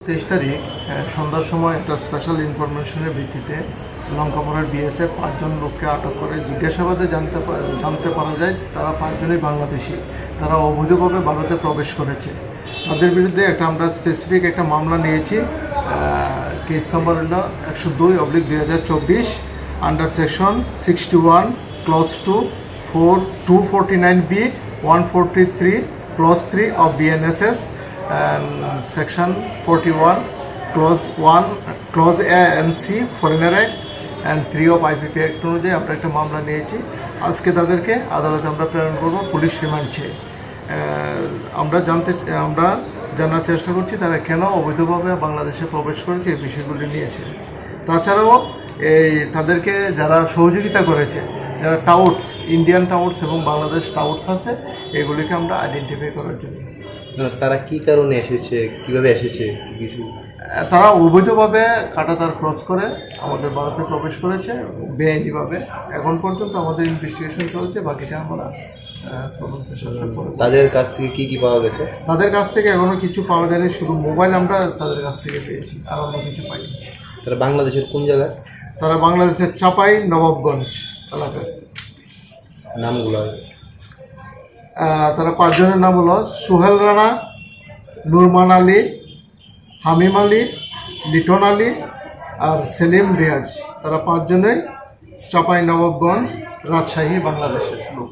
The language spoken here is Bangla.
23 তারিখ সন্ধ্যার সময় একটা স্পেশাল ইনফরমেশনের ভিত্তিতে লঙ্কাপাড়ার বিএসএফ 5 জন লোককে আটক করে জিজ্ঞাসাবাদে জানতে পারা যায় তারা 5 জনই বাংলাদেশি। তারা অবৈধভাবে ভারতে প্রবেশ করেছে। তাদের বিরুদ্ধে আমরা স্পেসিফিক একটা মামলা নিয়েছি। কেস নম্বর হলো 102/2024 under section 61 clause 2 249B 143 clause 3 of BNSS and section 41 clause A and C foreigner act and 3 of IPP act অনুযায়ী আমরা একটা মামলা নিয়েছি। আজকে তাদেরকে আদালতে আমরা প্রেরণ করব পুলিশ রিমান্ড চেয়ে। আমরা জানার চেষ্টা করছি তারা কেন অবৈধভাবে বাংলাদেশে প্রবেশ করেছে এই বিষয়গুলি নিয়েছে। তাছাড়াও তাদেরকে যারা সহযোগিতা করেছে, যারা টাউটস, ইন্ডিয়ান টাউটস এবং বাংলাদেশ টাউটস আছে, এগুলিকে আমরা আইডেন্টিফাই করার জন্য। তারা কি কারণে এসেছে, কিভাবে এসেছে, কিছু তারা অবৈধভাবে কাঁটাতার ক্রস করে আমাদের ভারতে প্রবেশ করেছে বেআইনিভাবে। এখন পর্যন্ত আমাদের ইনভেস্টিগেশন চলছে, বাকিটা আমরা তদন্তের সাথে। তাদের কাছ থেকে কি পাওয়া গেছে? তাদের কাছ থেকে এখনো কিছু পাওয়া যায়নি, শুধু মোবাইল আমরা তাদের কাছ থেকে পেয়েছি, আর অন্য কিছু পাইনি। তারা বাংলাদেশের কোন জায়গায়? তারা বাংলাদেশের চাপাই নবাবগঞ্জ এলাকায়। নামগুলো? তারা 5 জনের নাম হলো সোহেল রানা, নুরমান আলী, হামিম আলী, লিটন আলী আর সেলিম রিয়াজ। তারা 5 জনেই চাপাই নবাবগঞ্জ, রাজশাহী, বাংলাদেশের লোক।